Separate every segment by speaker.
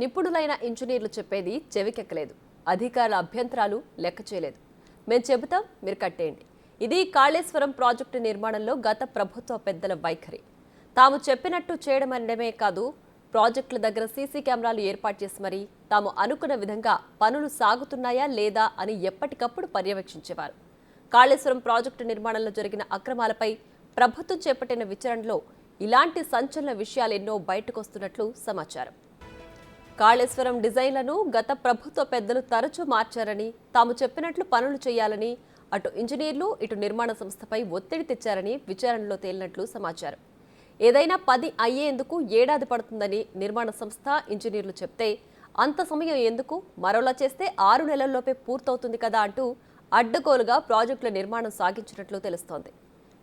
Speaker 1: నిపుణులైన ఇంజనీర్లు చెప్పేది చెవికెక్కలేదు. అధికారుల అభ్యంతరాలు లెక్క చేయలేదు. మేం చెబుతాం, మీరు కట్టేయండి. ఇది కాళేశ్వరం ప్రాజెక్టు నిర్మాణంలో గత ప్రభుత్వ పెద్దల వైఖరి. తాము చెప్పినట్టు చేయడమనడమే కాదు, ప్రాజెక్టుల దగ్గర సీసీ కెమెరాలు ఏర్పాటు చేసి మరీ తాము అనుకున్న విధంగా పనులు సాగుతున్నాయా లేదా అని ఎప్పటికప్పుడు పర్యవేక్షించేవారు. కాళేశ్వరం ప్రాజెక్టు నిర్మాణంలో జరిగిన అక్రమాలపై ప్రభుత్వం చేపట్టిన విచారణలో ఇలాంటి సంచలన విషయాలెన్నో బయటకొస్తున్నట్లు సమాచారం. కాళేశ్వరం డిజైన్లను గత ప్రభుత్వ పెద్దలు తరచూ మార్చారని, తాము చెప్పినట్లు పనులు చేయాలని అటు ఇంజనీర్లు ఇటు నిర్మాణ సంస్థపై ఒత్తిడి తెచ్చారని విచారణలో తేలినట్లు సమాచారం. ఏదైనా 10 అయ్యేందుకు ఏడాది పడుతుందని నిర్మాణ సంస్థ ఇంజనీర్లు చెప్తే, అంత సమయం ఎందుకు, మరోలా చేస్తే 6 నెలల్లోపే పూర్తవుతుంది కదా అంటూ అడ్డగోలుగా ప్రాజెక్టుల నిర్మాణం సాగించినట్లు తెలుస్తోంది.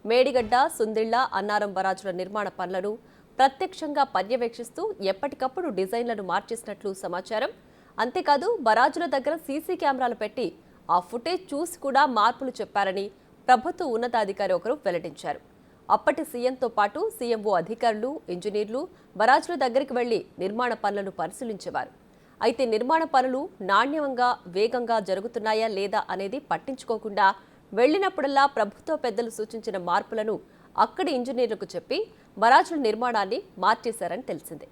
Speaker 1: మేడిగడ్డ, సుందిళ్ల, అన్నారం బరాజుల నిర్మాణ పనులను ప్రత్యక్షంగా పర్యవేక్షిస్తూ ఎప్పటికప్పుడు డిజైన్లను మార్చేసినట్లు సమాచారం. అంతేకాదు, బరాజుల దగ్గర సీసీ కెమెరాలు పెట్టి ఆ ఫుటేజ్ చూసి కూడా మార్పులు చెప్పారని ప్రభుత్వ ఉన్నతాధికారి ఒకరు వెల్లడించారు. అప్పటి సీఎంతో పాటు సీఎంఓ అధికారులు, ఇంజనీర్లు బరాజుల దగ్గరికి వెళ్లి నిర్మాణ పనులను పరిశీలించేవారు. అయితే నిర్మాణ పనులు నాణ్యంగా, వేగంగా జరుగుతున్నాయా లేదా అనేది పట్టించుకోకుండా వెళ్లినప్పుడల్లా ప్రభుత్వ పెద్దలు సూచించిన మార్పులను అక్కడి ఇంజనీర్లకు చెప్పి బరాజుల నిర్మాణాన్ని మార్చేశారని తెలిసిందే.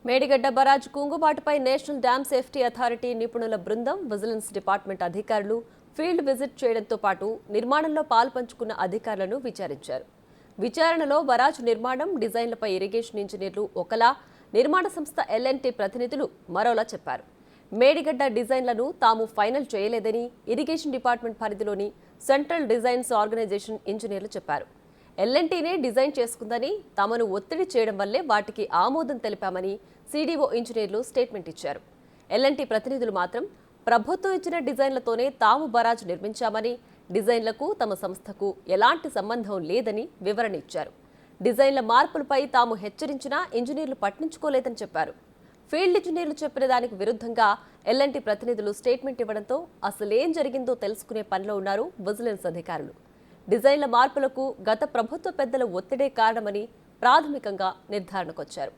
Speaker 1: మేడిగడ్డ బరాజ్ కుంగుబాటుపై నేషనల్ డ్యామ్ సేఫ్టీ అథారిటీ నిపుణుల బృందం, విజిలెన్స్ డిపార్ట్మెంట్ అధికారులు ఫీల్డ్ విజిట్ చేయడంతో పాటు నిర్మాణంలో పాల్పంచుకున్న అధికారులను విచారించారు. విచారణలో బరాజ్ నిర్మాణం, డిజైన్లపై ఇరిగేషన్ ఇంజనీర్లు ఒకలా, నిర్మాణ సంస్థ ఎల్ఎన్టీ ప్రతినిధులు మరోలా చెప్పారు. మేడిగడ్డ డిజైన్లను తాము ఫైనల్ చేయలేదని ఇరిగేషన్ డిపార్ట్మెంట్ పరిధిలోని సెంట్రల్ డిజైన్స్ ఆర్గనైజేషన్ ఇంజనీర్లు చెప్పారు. ఎల్ఎన్టీనే డిజైన్ చేసుకుందని, తమను ఒత్తిడి చేయడం వల్లే వాటికి ఆమోదం తెలిపామని సీడీఓ ఇంజనీర్లు స్టేట్మెంట్ ఇచ్చారు. ఎల్ఎన్టీ ప్రతినిధులు మాత్రం ప్రభుత్వం ఇచ్చిన డిజైన్లతోనే తాము బరాజ్ నిర్మించామని, డిజైన్లకు తమ సంస్థకు ఎలాంటి సంబంధం లేదని వివరణ ఇచ్చారు. డిజైన్ల మార్పులపై తాము హెచ్చరించినా ఇంజనీర్లు పట్టించుకోలేదని చెప్పారు. ఫీల్డ్ ఇంజనీర్లు చెప్పిన దానికి విరుద్ధంగా ఎల్ఎన్టీ ప్రతినిధులు స్టేట్మెంట్ ఇవ్వడంతో అసలేం జరిగిందో తెలుసుకునే పనిలో ఉన్నారు విజిలెన్స్ అధికారులు. డిజైన్ల మార్పులకు గత ప్రభుత్వ పెద్దల ఒత్తిడే కారణమని ప్రాథమికంగా నిర్ధారణకొచ్చారు.